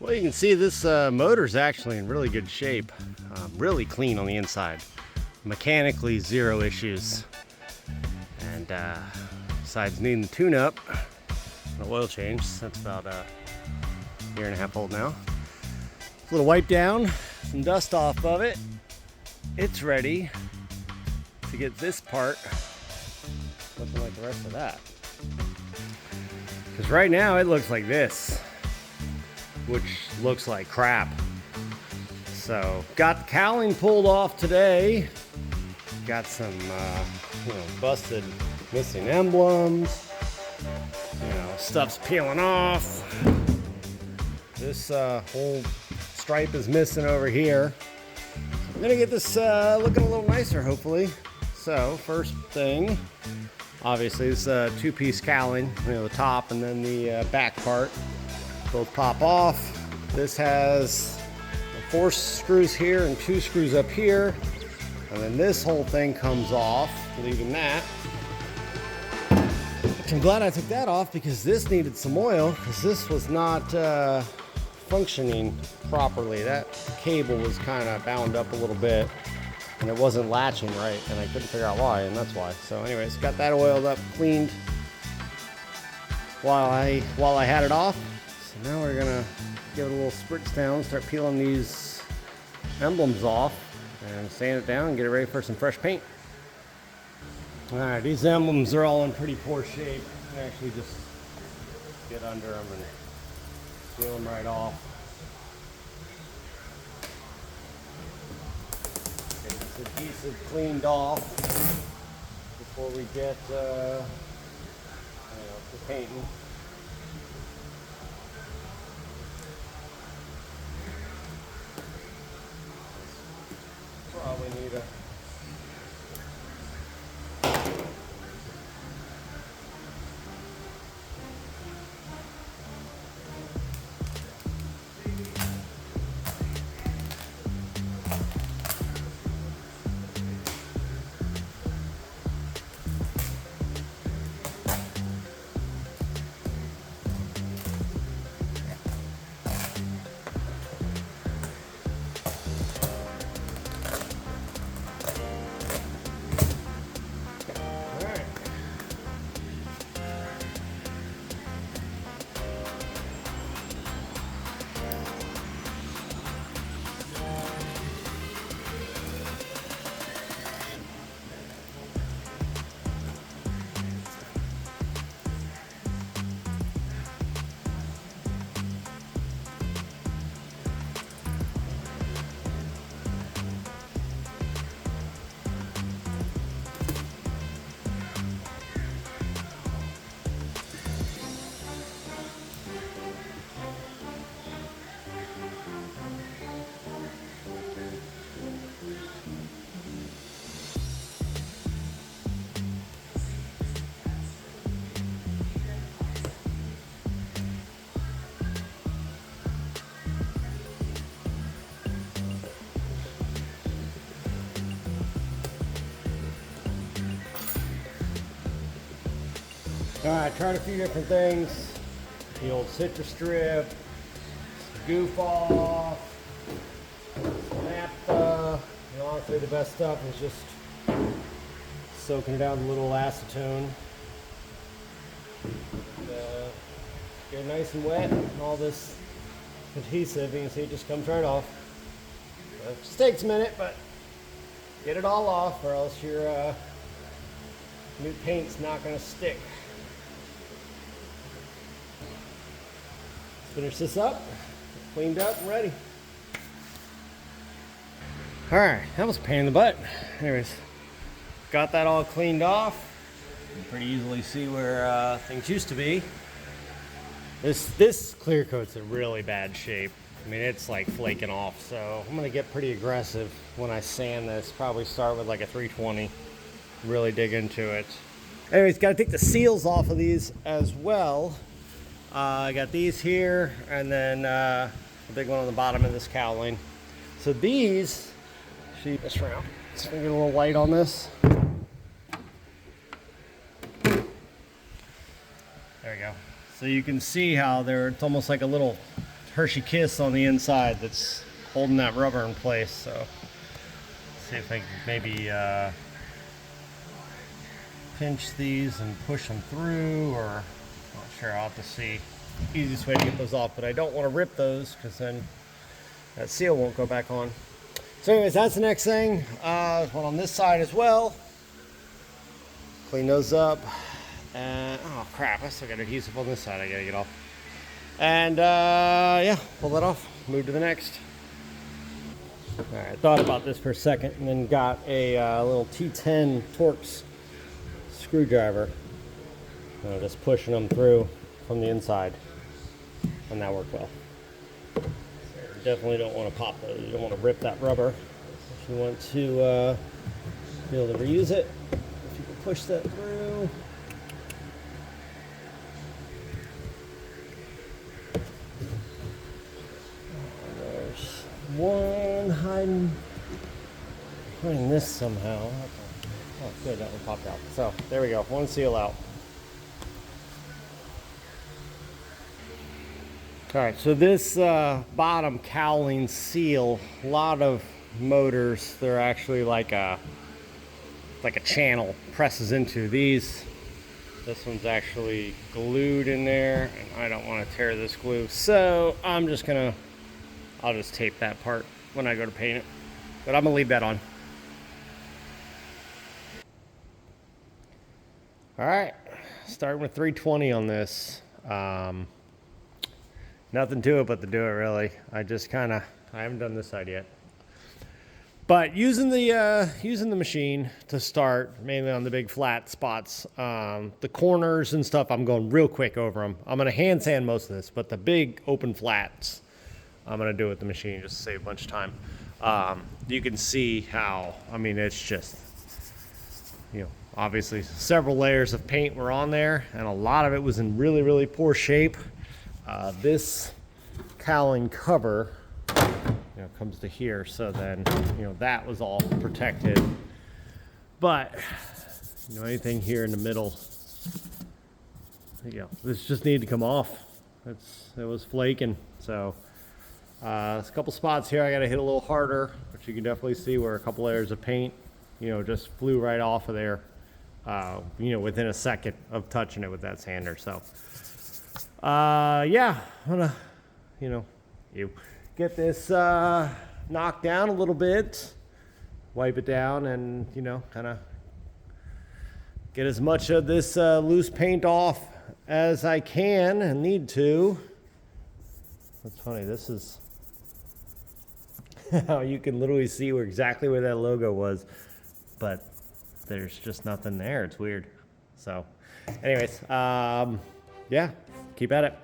Well, you can see this motor's actually in really good shape. Really clean on the inside. Mechanically, zero issues. And besides needing the tune-up, the oil change, that's about a year and a half old now. A little wipe down, some dust off of it. It's ready to get this part looking like the rest of that. Because right now it looks like this, which looks like crap. So got the cowling pulled off today. Got some busted missing emblems. Stuff's peeling off. This whole stripe is missing over here. I'm gonna get this looking a little nicer, hopefully. So first thing, obviously, this two-piece cowling, the top and then the back part, both pop off. This has 4 screws here and 2 screws up here, and then this whole thing comes off, leaving that. Which I'm glad I took that off because this needed some oil, because this was not functioning properly. That cable was kind of bound up a little bit and it wasn't latching right, and I couldn't figure out why, and that's why. So anyways, got that oiled up, cleaned while I had it off. So now we're gonna give it a little spritz down, start peeling these emblems off and sand it down and get it ready for some fresh paint. All right, these emblems are all in pretty poor shape. I actually just get under them and peel them right off. Get this adhesive cleaned off before we get the painting. Probably need a Alright, tried a few different things. The old citrus strip, goof off, naphtha. Honestly, the best stuff is just soaking it down with a little acetone. Get it nice and wet, and all this adhesive, you can see it just comes right off. It just takes a minute, but get it all off or else your new paint's not going to stick. Finish this up, cleaned up and ready. Alright, that was a pain in the butt. Anyways, got that all cleaned off. You can pretty easily see where things used to be. This clear coat's in really bad shape. I mean, it's like flaking off, so I'm gonna get pretty aggressive when I sand this. Probably start with like a 320, really dig into it. Anyways, gotta take the seals off of these as well. I got these here, and then a big one on the bottom of this cowling. So these, see this round. Let's get a little light on this. There we go. So you can see how it's almost like a little Hershey Kiss on the inside that's holding that rubber in place. So see if I can maybe pinch these and push them through, or not sure. I'll have to see easiest way to get those off, but I don't want to rip those because then that seal won't go back on. So anyways, that's the next thing. One on this side as well. Clean those up. And oh crap, I still got adhesive on this side I gotta get off. And yeah, pull that off, move to the next. All right, I thought about this for a second and then got a little T10 Torx screwdriver. Just pushing them through from the inside, and that worked well. Definitely don't want to pop those. You don't want to rip that rubber. If you want to be able to reuse it, if you can push that through. There's one hiding this somehow. Oh, good, that one popped out. So there we go. One seal out. All right, so this bottom cowling seal, a lot of motors, they're actually like a channel presses into these. This one's actually glued in there, and I don't want to tear this glue, so I'll just tape that part when I go to paint it, but I'm gonna leave that on. All right, starting with 320 on this. Nothing to it but to do it, really. I haven't done this side yet. But using the machine to start, mainly on the big flat spots, the corners and stuff, I'm going real quick over them. I'm gonna hand sand most of this, but the big open flats, I'm gonna do it with the machine just to save a bunch of time. You can see how, I mean, it's just, obviously several layers of paint were on there, and a lot of it was in really, really poor shape. This cowling cover comes to here, so then that was all protected, but anything here in the middle, this just needed to come off. It was flaking, so there's a couple spots here I got to hit a little harder, but you can definitely see where a couple layers of paint just flew right off of there within a second of touching it with that sander. So yeah, I'm gonna, get this knocked down a little bit, wipe it down, and kind of get as much of this loose paint off as I can and need to. That's funny. This is how you can literally see exactly where that logo was, but there's just nothing there. It's weird. So, anyways, yeah. Keep at it.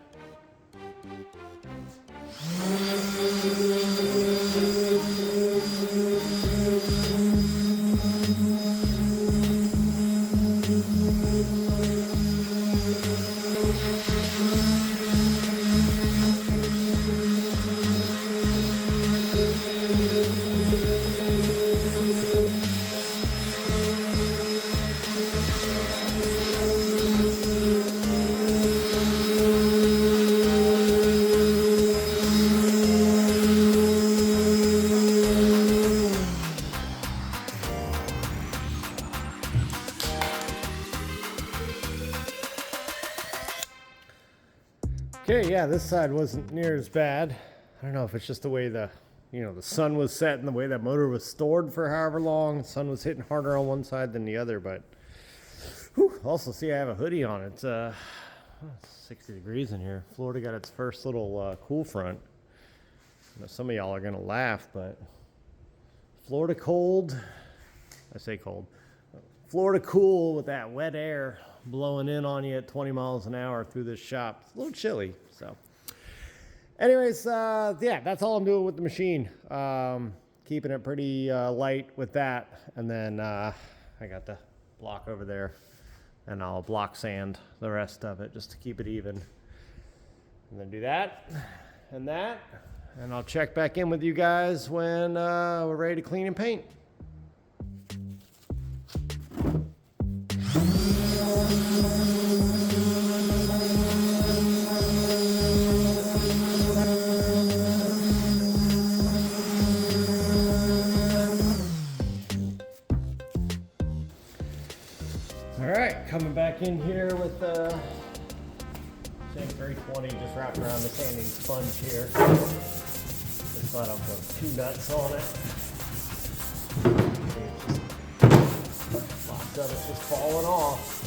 Okay, yeah, this side wasn't near as bad. I don't know if it's just the way the sun was set and the way that motor was stored for however long. The sun was hitting harder on one side than the other, but also see I have a hoodie on. It's 60 degrees in here. Florida got its first little cool front. I know some of y'all are gonna laugh, but Florida cold, I say cold, Florida cool with that wet air blowing in on you at 20 miles an hour through this shop. It's a little chilly, so. Anyways, yeah, that's all I'm doing with the machine. Keeping it pretty light with that. And then I got the block over there, and I'll block sand the rest of it just to keep it even. And then do that and that. And I'll check back in with you guys when we're ready to clean and paint. back in here with the same 320 just wrapped around the sanding sponge here. Just so I don't go too nuts on it. Lots of it's just falling off.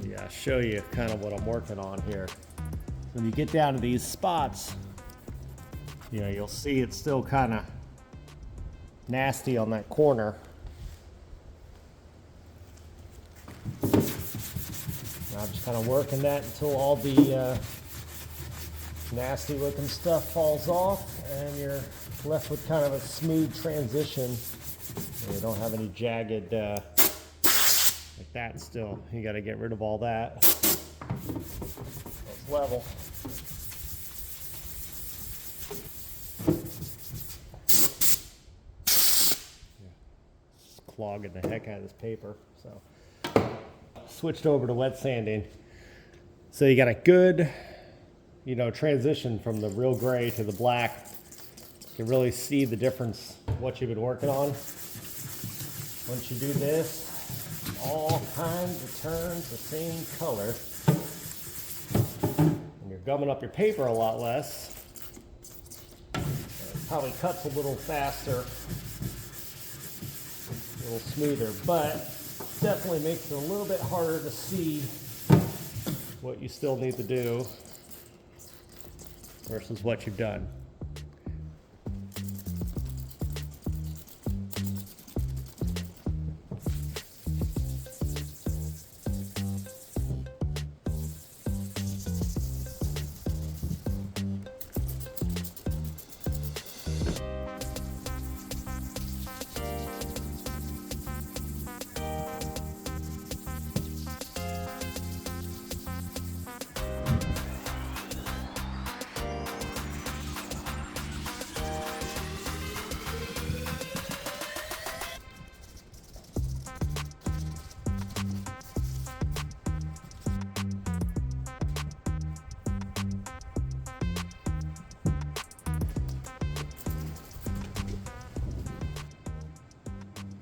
Yeah, I'll show you kind of what I'm working on here. When you get down to these spots, you know, you'll see it's still kind of nasty on that corner. And I'm just kind of working that until all the nasty looking stuff falls off and you're left with kind of a smooth transition. And you don't have any jagged like that still. You got to get rid of all that. It's level. Clogging the heck out of this paper. So switched over to wet sanding. So you got a good, you know, transition from the real gray to the black. You can really see the difference what you've been working on. Once you do this, all kinds of turns the same color. And you're gumming up your paper a lot less. It probably cuts a little faster, a little smoother, but definitely makes it a little bit harder to see what you still need to do versus what you've done.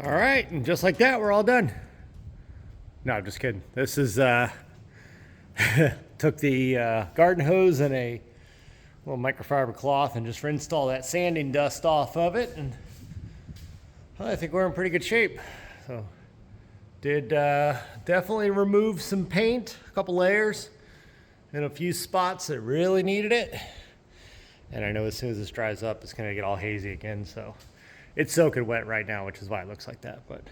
All right, and just like that, we're all done. No, I'm just kidding. This is, took the garden hose and a little microfiber cloth and just rinsed all that sanding dust off of it. And well, I think we're in pretty good shape. So did definitely remove some paint, a couple layers, in a few spots that really needed it. And I know as soon as this dries up, it's gonna get all hazy again, so. It's soaking wet right now, which is why it looks like that, but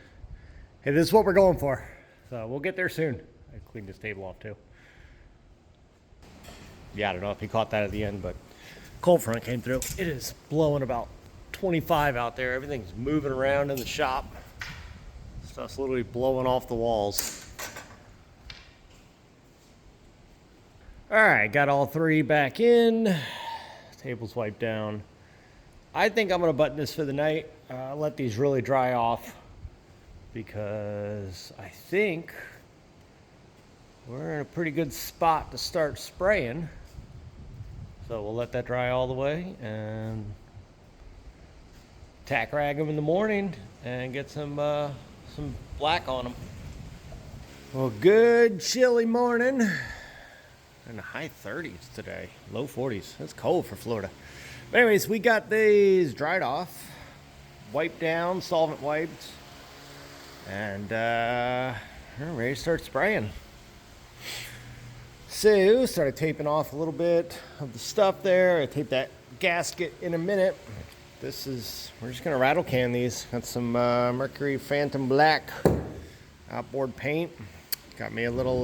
hey, this is what we're going for. So we'll get there soon. I cleaned this table off too. Yeah, I don't know if you caught that at the end, but cold front came through. It is blowing about 25 out there. Everything's moving around in the shop. Stuff's literally blowing off the walls. All right, got all three back in. Table's wiped down. I think I'm gonna button this for the night, let these really dry off, because I think we're in a pretty good spot to start spraying. So we'll let that dry all the way and tack rag them in the morning and get some black on them. Well, good chilly morning. In the high 30s today, low 40s. That's cold for Florida. But anyways, we got these dried off, wiped down, solvent wiped, and we're ready to start spraying. So, started taping off a little bit of the stuff there. I taped that gasket in a minute. We're just gonna rattle can these. Got some Mercury Phantom Black outboard paint. Got me a little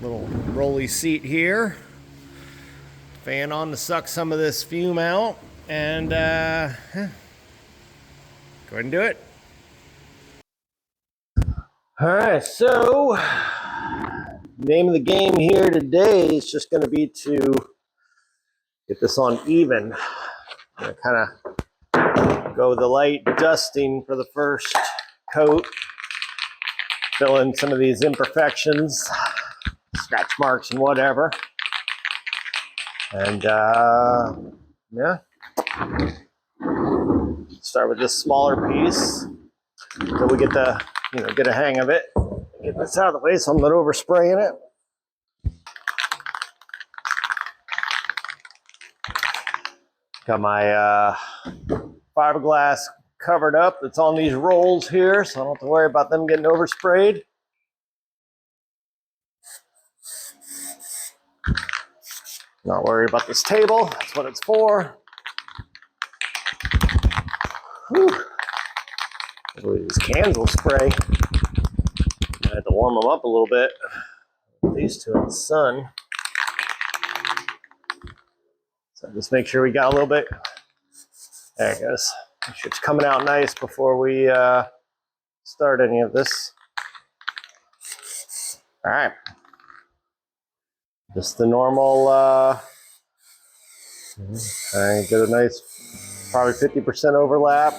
rolly seat here. Fan on to suck some of this fume out, and go ahead and do it. All right, so name of the game here today is just going to be to get this on even. I'm going to kind of go with the light dusting for the first coat, fill in some of these imperfections, scratch marks and whatever. And yeah, start with this smaller piece until we get the, get a hang of it. Get this out of the way so I'm not overspraying it. Got my fiberglass covered up that's on these rolls here, so I don't have to worry about them getting oversprayed. Not worried about this table, that's what it's for. Whew. I believe these cans will spray. I had to warm them up a little bit. These two in the sun. So just make sure we got a little bit. There it goes. Make sure it's coming out nice before we start any of this. All right. Just the normal, I get a nice, probably 50% overlap.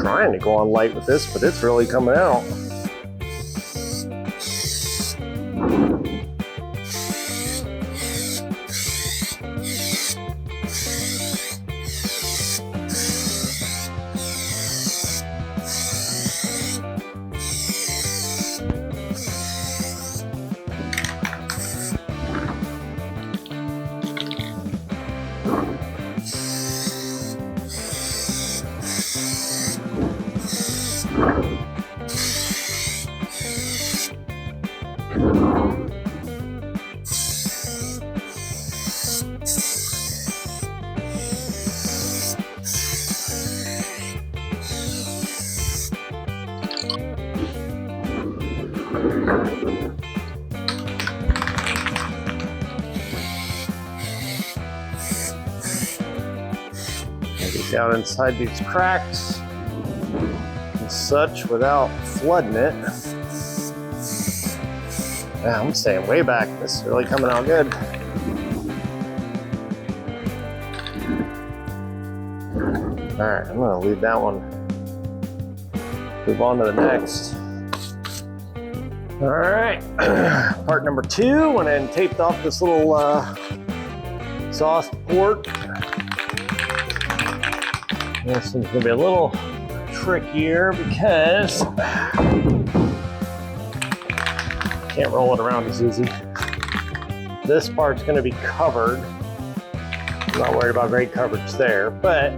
Trying to go on light with this, but it's really coming out. Get down inside these cracks and such without flooding it. Yeah, I'm staying way back. This is really coming out good. All right, I'm gonna leave that one. Move on to the next. All right, part number 2, went ahead and taped off this little exhaust port. This one's gonna be a little trickier because can't roll it around as easy. This part's gonna be covered. I'm not worried about great coverage there, but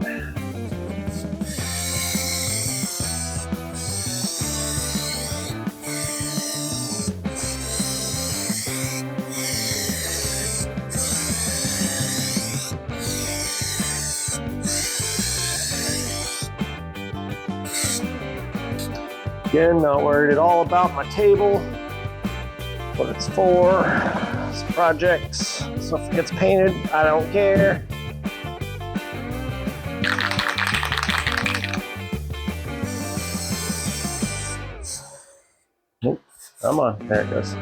again, not worried at all about my table, what it's for. It's projects, so if it gets painted, I don't care. Oop, come on, there it goes.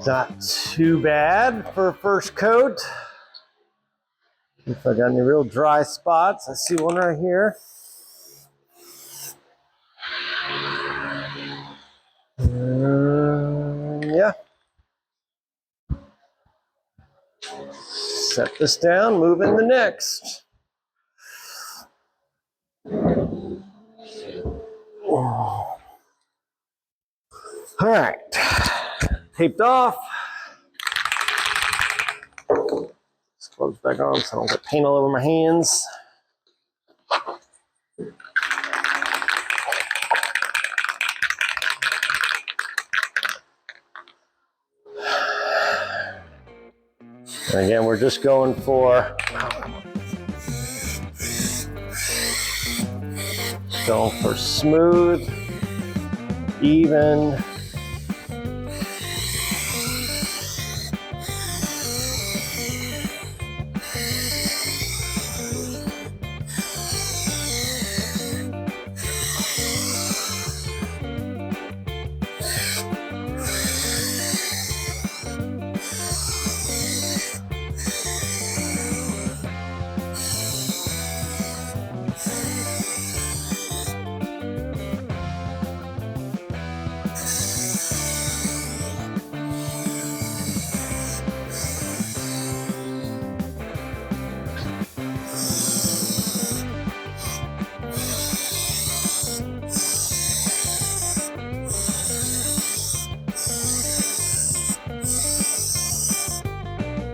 Not too bad for a first coat. If I got any real dry spots, I see one right here. Yeah. Set this down, move in the next. All right, taped off. Gloves back on so I don't get paint all over my hands. And again, we're just going for smooth, even.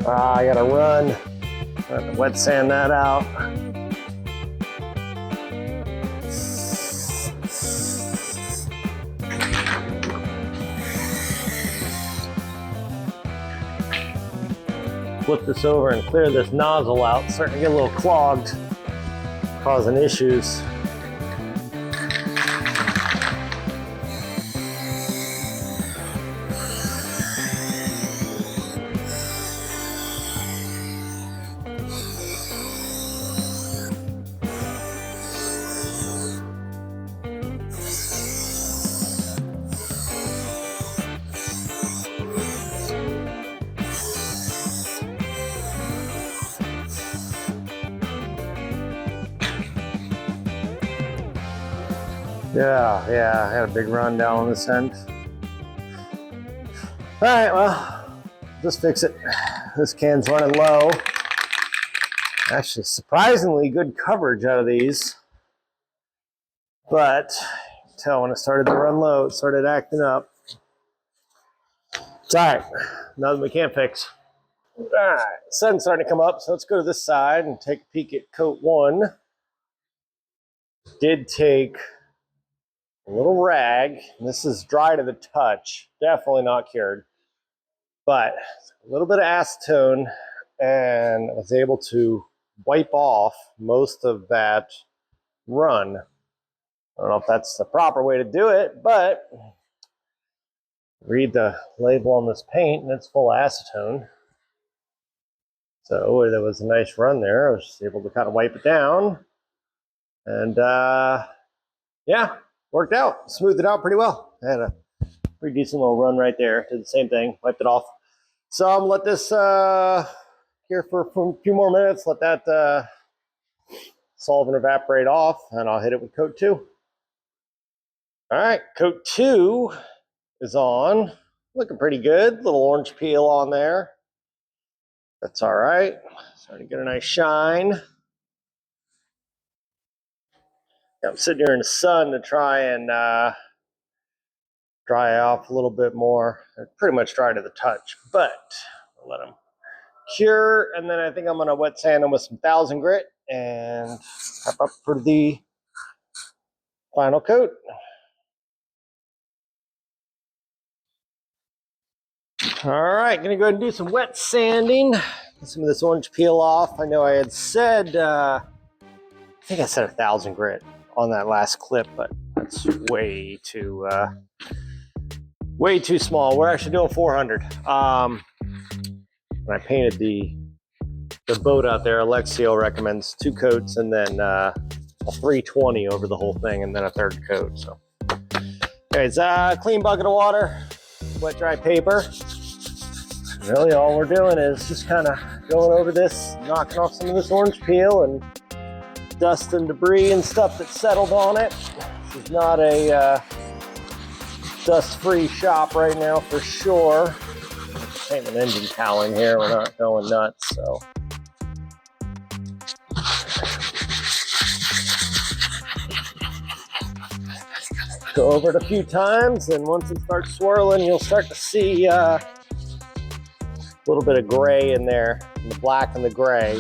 I gotta run. I have to wet sand that out. Flip this over and clear this nozzle out. It's starting to get a little clogged, causing issues. Yeah, I had a big run down on this end. All right, well, just fix it. This can's running low. Actually, surprisingly good coverage out of these. But, tell when it started to run low, it started acting up. It's all right, nothing we can't fix. All right, sun's starting to come up, so let's go to this side and take a peek at coat one. Did take a little rag. This is dry to the touch, definitely not cured, but a little bit of acetone, and I was able to wipe off most of that run. I don't know if that's the proper way to do it, but read the label on this paint and it's full of acetone. So there was a nice run there. I was able to kind of wipe it down, and yeah, worked out, smoothed it out pretty well. I had a pretty decent little run right there. Did the same thing, wiped it off. So I'm gonna let this here for a few more minutes, let that solve and evaporate off, and I'll hit it with coat two. All right, coat two is on. Looking pretty good. Little orange peel on there. That's all right. Starting to get a nice shine. I'm sitting here in the sun to try and dry off a little bit more. They're pretty much dry to the touch, but I'll let them cure, and then I think I'm going to wet sand them with some 1000 grit and wrap up for the final coat. All right, going to go ahead and do some wet sanding. Get some of this orange peel off. I know I had said, I think I said 1000 grit on that last clip, but that's way too small. We're actually doing 400. When I painted the boat out there, Alexio recommends 2 coats and then a 320 over the whole thing and then a third coat. So, anyways, clean bucket of water, wet dry paper. Really, all we're doing is just kind of going over this, knocking off some of this orange peel and dust and debris and stuff that's settled on it. This is not a dust-free shop right now for sure. Paint an engine cowling here, we're not going nuts, so. Go over it a few times, and once it starts swirling, you'll start to see a little bit of gray in there, in the black and the gray.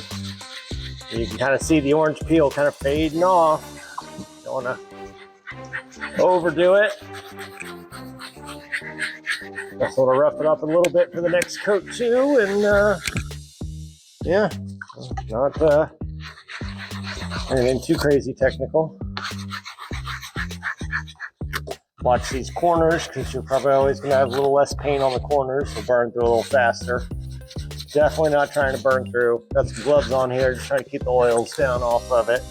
You can kind of see the orange peel kind of fading off. Don't want to overdo it. Just want to rough it up a little bit for the next coat too, and yeah, not anything too crazy technical. Watch these corners, because you're probably always going to have a little less paint on the corners, so burn through a little faster. Definitely not trying to burn through. Got some gloves on here, just trying to keep the oils down off of it.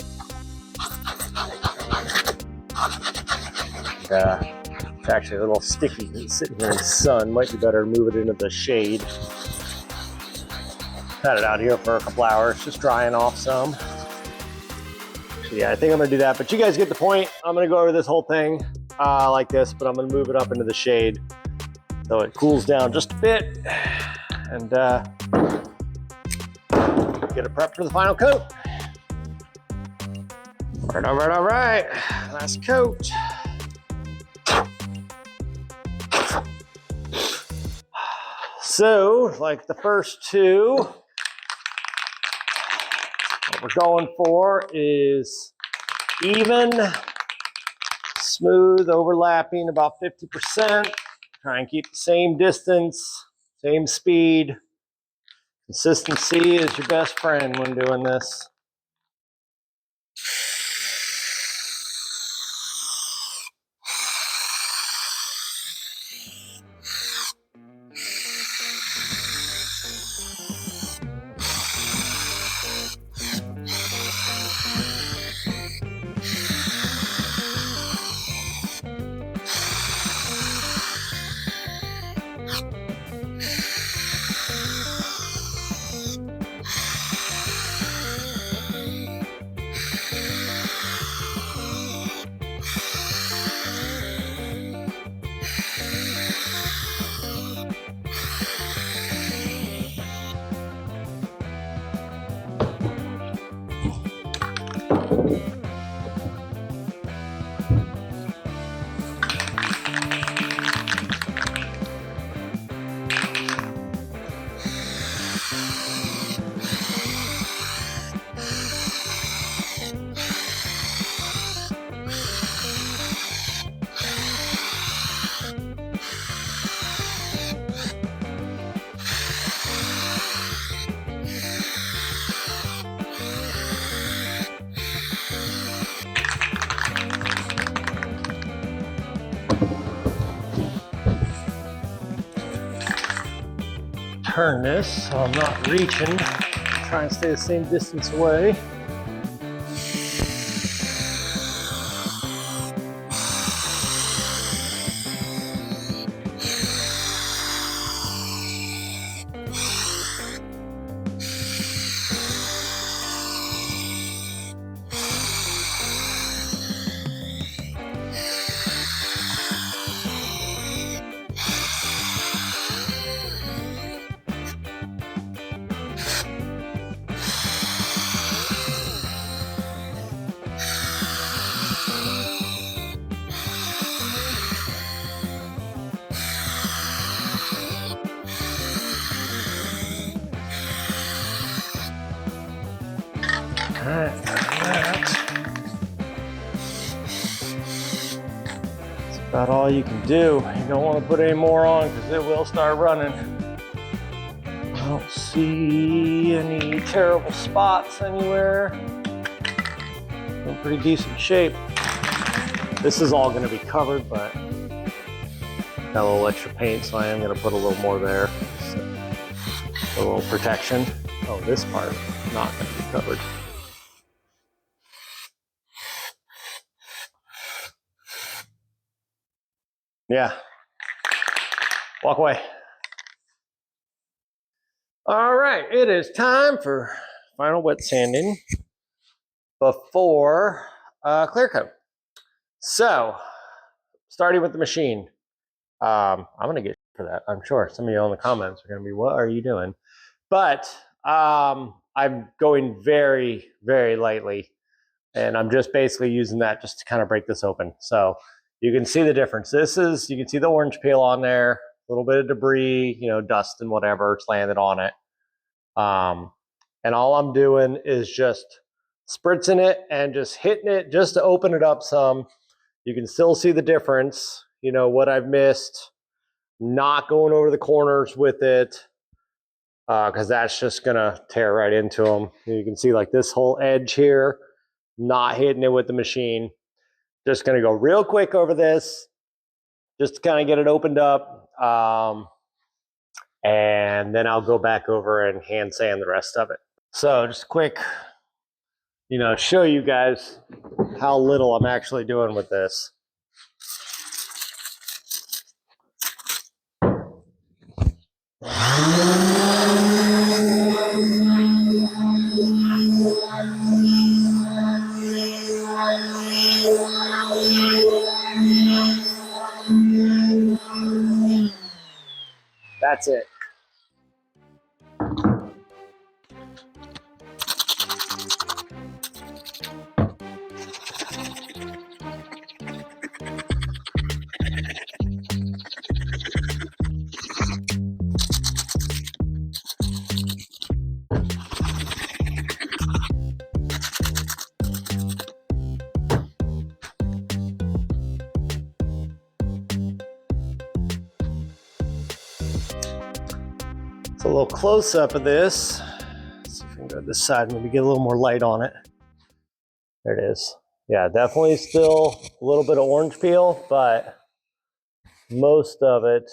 It's actually a little sticky. It's sitting here in the sun. Might be better to move it into the shade. Had it out here for a couple hours, just drying off some. So yeah, I think I'm going to do that, but you guys get the point. I'm going to go over this whole thing like this, but I'm going to move it up into the shade so it cools down just a bit, and get it prepped for the final coat. All right, last coat. So, like the first two, what we're going for is even, smooth, overlapping about 50%. Try and keep the same distance, same speed. Consistency is your best friend when doing this. Turn this so I'm not reaching. Try and stay the same distance away. Alright, that's about all you can do. You don't want to put any more on because it will start running. I don't see any terrible spots anywhere. In pretty decent shape. This is all going to be covered, but got a little extra paint, so I am going to put a little more there. So, a little protection. Oh, this part not going to be covered. Yeah. Walk away. All right, it is time for final wet sanding before clear coat. So, starting with the machine. I'm gonna get for that. I'm sure some of you in the comments are gonna be, "What are you doing?" But I'm going very, very lightly, and I'm just basically using that just to kind of break this open. So you can see the difference. You can see the orange peel on there, a little bit of debris, dust and whatever, it's landed on it. And all I'm doing is just spritzing it and just hitting it just to open it up some. You can still see the difference, what I've missed, not going over the corners with it, because that's just gonna tear right into them. You can see like this whole edge here, not hitting it with the machine. Just gonna go real quick over this, just to kind of get it opened up. And then I'll go back over and hand sand the rest of it. So just quick, show you guys how little I'm actually doing with this. That's it. It's a little close up of this. Let's see if we can go to this side, maybe get a little more light on it. There it is. Yeah, definitely still a little bit of orange peel, but most of it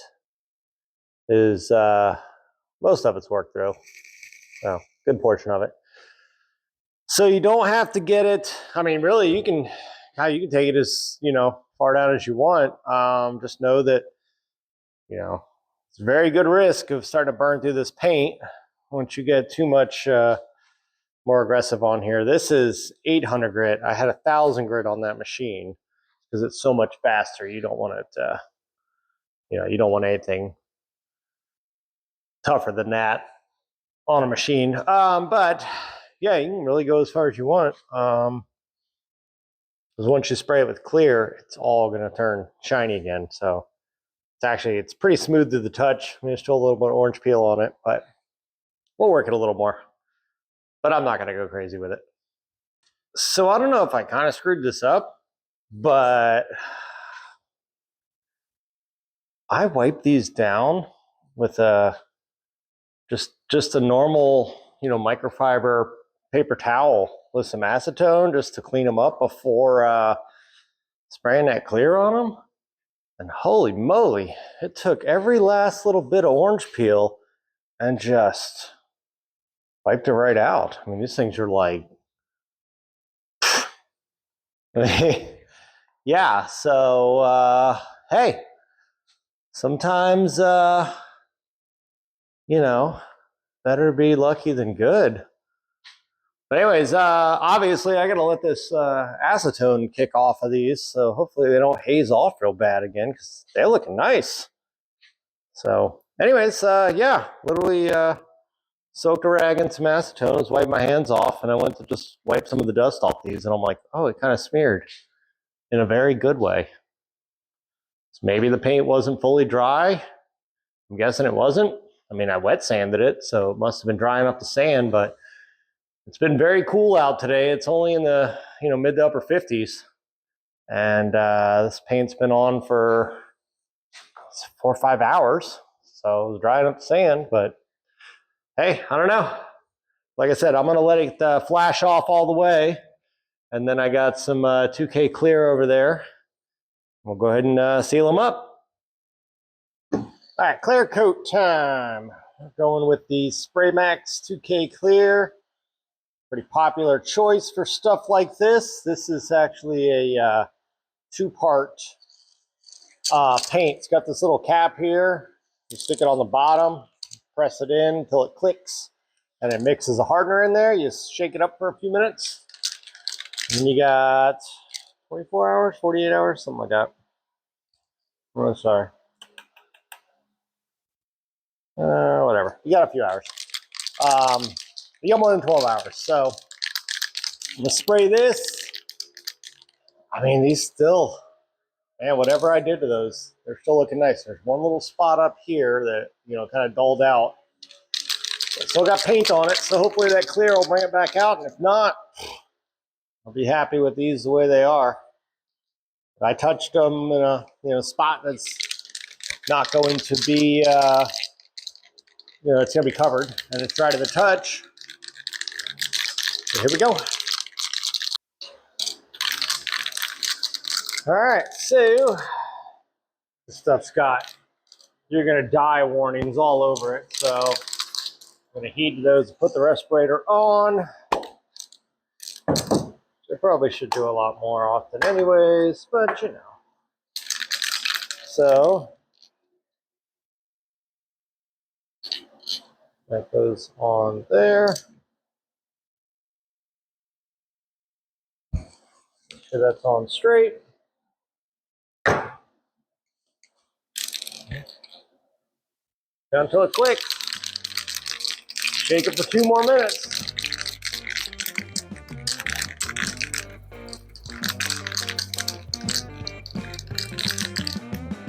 is most of it's worked through. Well, good portion of it. So you don't have to get it. I mean, really, you can take it as far down as you want. Just know that it's a very good risk of starting to burn through this paint once you get too much more aggressive on here. This is 800 grit. I had 1,000 grit on that machine because it's so much faster. You don't want it. You don't want anything tougher than that on a machine. But yeah, you can really go as far as you want. Because once you spray it with clear, it's all going to turn shiny again. So it's pretty smooth to the touch. I mean, there's still a little bit of orange peel on it, but we'll work it a little more. But I'm not going to go crazy with it. So I don't know if I kind of screwed this up, but I wiped these down with just a normal, microfiber paper towel with some acetone just to clean them up before spraying that clear on them. And holy moly, it took every last little bit of orange peel and just wiped it right out. I mean, these things are like, yeah. So hey, sometimes better be lucky than good. But anyways, obviously I gotta let this acetone kick off of these, so hopefully they don't haze off real bad again, because they're looking nice. So anyways, yeah, literally soaked a rag in some acetone, wiped my hands off, and I went to just wipe some of the dust off these, and I'm like, oh, it kind of smeared in a very good way. So maybe the paint wasn't fully dry. I'm guessing it wasn't. I mean, I wet sanded it, so it must have been drying up the sand, but it's been very cool out today. It's only in the mid to upper 50s, and this paint's been on for 4 or 5 hours, so it was drying up the sand. But hey, I don't know. Like I said, I'm gonna let it flash off all the way, and then I got some 2K clear over there. We'll go ahead and seal them up. All right, clear coat time. We're going with the Spray Max 2K Clear. Pretty popular choice for stuff like this. This is actually a 2-part paint. It's got this little cap here. You stick it on the bottom, press it in until it clicks, and it mixes a hardener in there. You shake it up for a few minutes, and you got 24 hours, 48 hours, something like that. Oh, sorry. Whatever. You got a few hours. You got more than 12 hours. So I'm gonna spray this. I mean, these still, man, whatever I did to those, they're still looking nice. There's one little spot up here that, you know, kind of dulled out. But still got paint on it, so hopefully that clear will bring it back out. And if not, I'll be happy with these the way they are. I touched them in a spot that's not going to be, it's going to be covered, and it's dry to the touch. So here we go. All right, so this stuff's got "you're going to die" warnings all over it. So I'm going to heat those and put the respirator on. I probably should do a lot more often anyways, but you know. So that goes on there. So that's on straight. Down until it clicks. Shake it for 2 more minutes.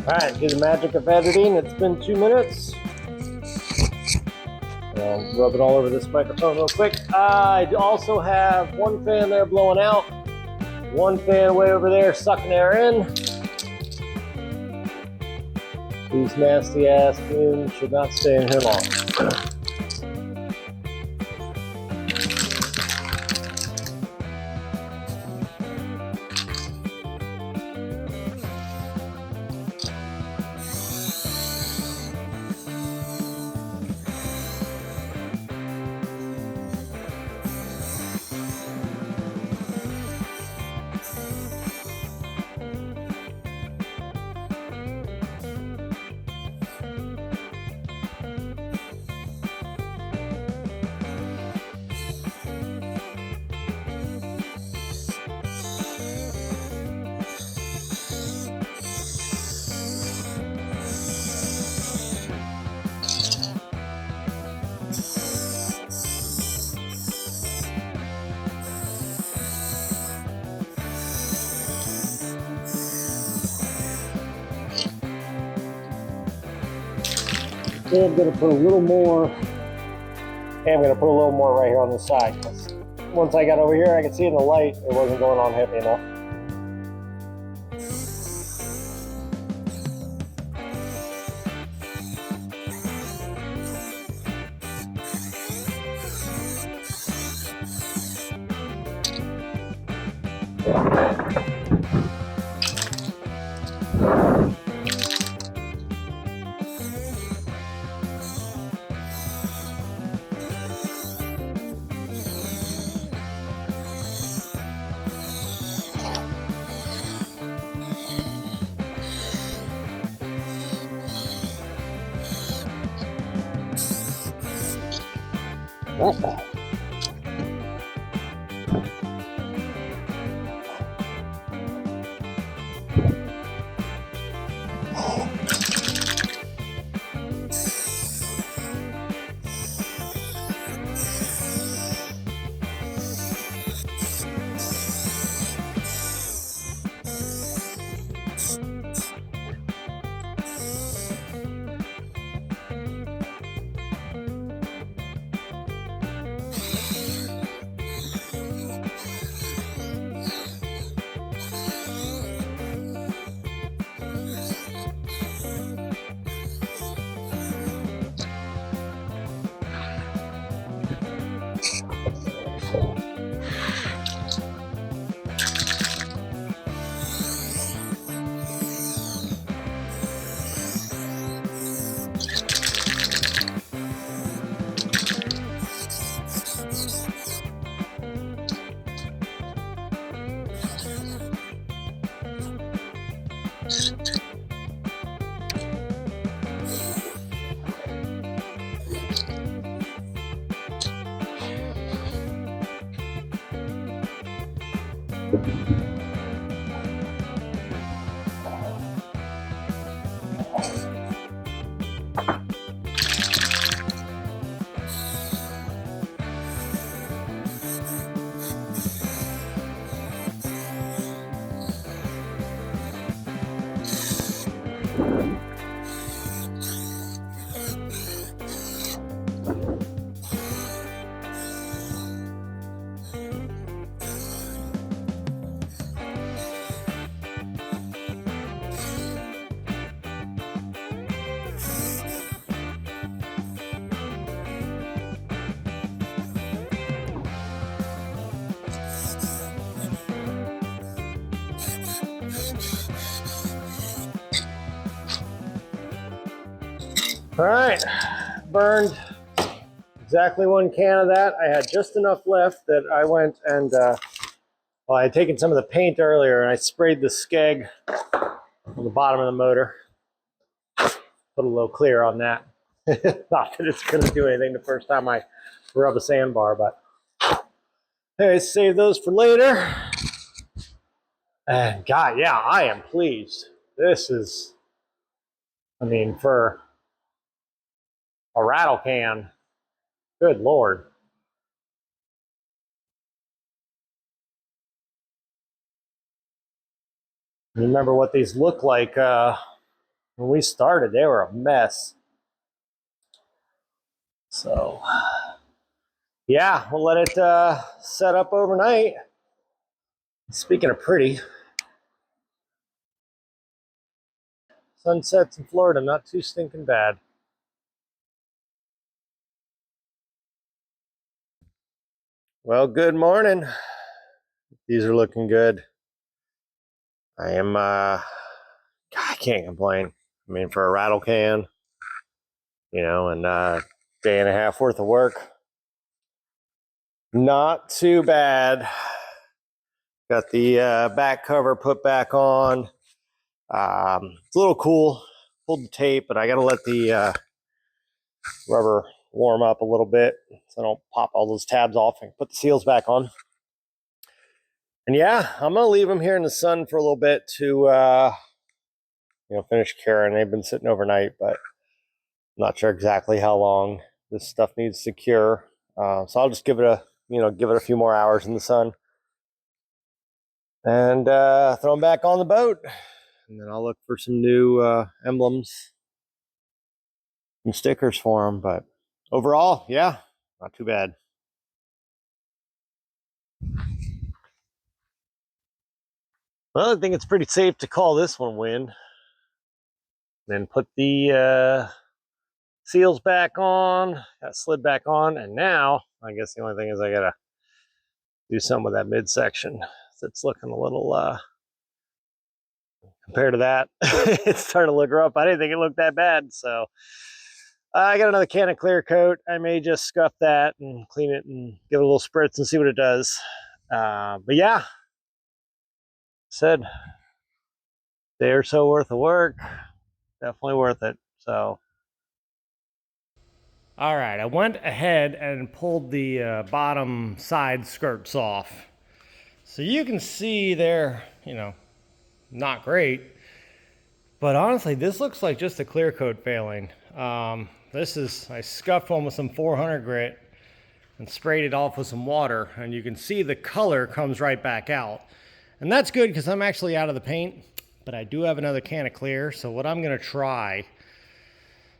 All right, do the magic of editing. It's been 2 minutes. And rub it all over this microphone real quick. I also have one fan there blowing out, one fan way over there sucking air in. These nasty ass fumes should not stay in here long. And I'm going to put a little more, and I'm going to put a little more right here on the side, because once I got over here, I could see in the light it wasn't going on heavy enough. That's that. All right, burned exactly 1 can of that. I had just enough left that I went and, well, I had taken some of the paint earlier and I sprayed the skeg on the bottom of the motor. Put a little clear on that. Not that it's gonna do anything the first time I rub a sandbar, but hey, save those for later. And God, yeah, I am pleased. This is, I mean, for a rattle can, good Lord. Remember what these look like when we started, they were a mess. So, yeah, we'll let it set up overnight. Speaking of pretty, sunsets in Florida, not too stinking bad. Well, good morning. These are looking good. I am, I can't complain. I mean, for a rattle can, you know, and day and a half worth of work, not too bad. Got the back cover put back on. It's a little cool. Pulled the tape, but I got to let the rubber warm up a little bit so I don't pop all those tabs off and put the seals back on. And yeah, I'm gonna leave them here in the sun for a little bit to finish curing. They've been sitting overnight, but I'm not sure exactly how long this stuff needs to cure. So I'll just give it a few more hours in the sun and throw them back on the boat. And then I'll look for some new emblems and stickers for them. But overall, yeah, not too bad. Well, I think it's pretty safe to call this one win. Then put the seals back on, got slid back on, and now I guess the only thing is I gotta do something with that midsection. So it's looking a little, compared to that, it's starting to look rough. I didn't think it looked that bad, so I got another can of clear coat. I may just scuff that and clean it and give it a little spritz and see what it does. But yeah, said day or so worth of work, definitely worth it. So all right, I went ahead and pulled the bottom side skirts off. So you can see they're, not great. But honestly, this looks like just a clear coat failing. I scuffed one with some 400 grit and sprayed it off with some water. And you can see the color comes right back out. And that's good because I'm actually out of the paint. But I do have another can of clear. So what I'm going to try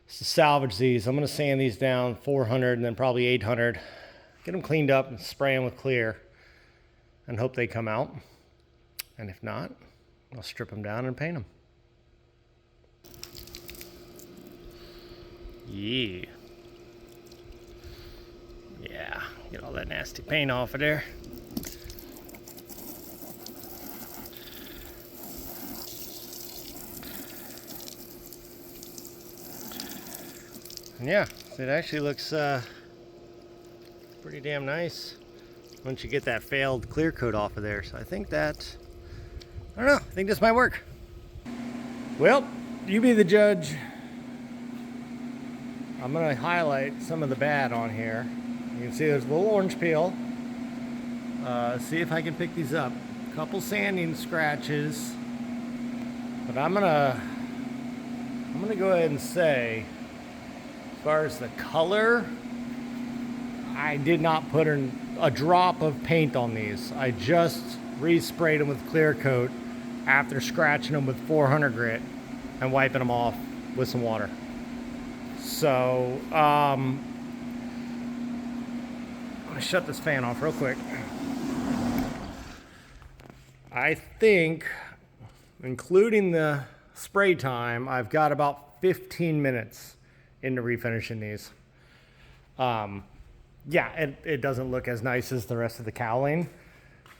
to salvage these. I'm going to sand these down 400 and then probably 800. Get them cleaned up and spray them with clear and hope they come out. And if not, I'll strip them down and paint them. Yeah. Yeah, get all that nasty paint off of there. And yeah, it actually looks pretty damn nice once you get that failed clear coat off of there. So I think that, I don't know, I think this might work. Well, you be the judge. I'm gonna highlight some of the bad on here. You can see there's a little orange peel. See if I can pick these up. couple sanding scratches, but I'm gonna go ahead and say, as far as the color, I did not put a drop of paint on these. I just resprayed them with clear coat after scratching them with 400 grit and wiping them off with some water. So, I'm gonna shut this fan off real quick. I think, including the spray time, I've got about 15 minutes into refinishing these. Yeah, it doesn't look as nice as the rest of the cowling,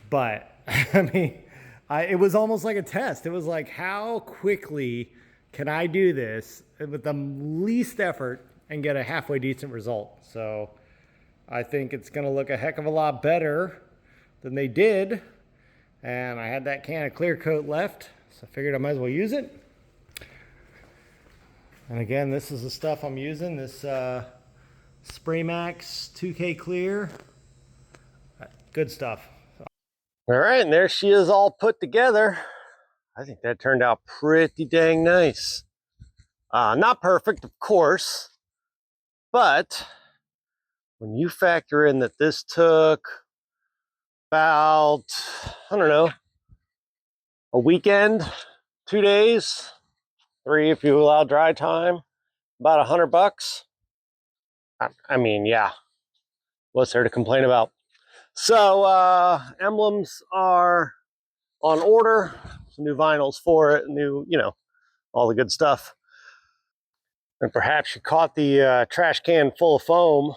but I mean, it was almost like a test. It was like, how quickly can I do this with the least effort and get a halfway decent result? So I think it's gonna look a heck of a lot better than they did. And I had that can of clear coat left, so I figured I might as well use it. And again, this is the stuff I'm using, this Spray Max 2K Clear. Good stuff. All right, and there she is all put together. I think that turned out pretty dang nice. Not perfect, of course, but when you factor in that this took about, I don't know, a weekend, 2 days, 3 if you allow dry time, about $100. I mean, yeah, what's there to complain about? So emblems are on order, some new vinyls for it, new, all the good stuff. And perhaps you caught the trash can full of foam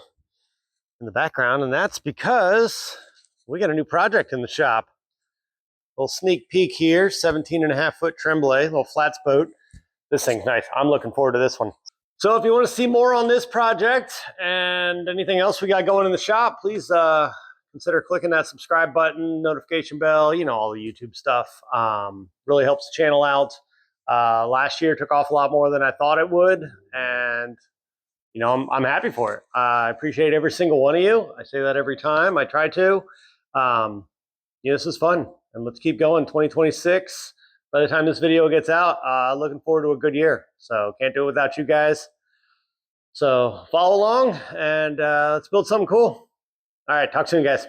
in the background, and that's because we got a new project in the shop. A little sneak peek here, 17.5-foot Tremblay, little flats boat. This thing's nice. I'm looking forward to this one. So if you want to see more on this project and anything else we got going in the shop, please consider clicking that subscribe button, notification bell, all the YouTube stuff. Really helps the channel out. Last year took off a lot more than I thought it would, and I'm happy for it. I appreciate every single one of you. I say that every time. I try to. This is fun, and let's keep going. 2026. By the time this video gets out, looking forward to a good year. So can't do it without you guys. So follow along, and let's build something cool. All right, talk soon, guys.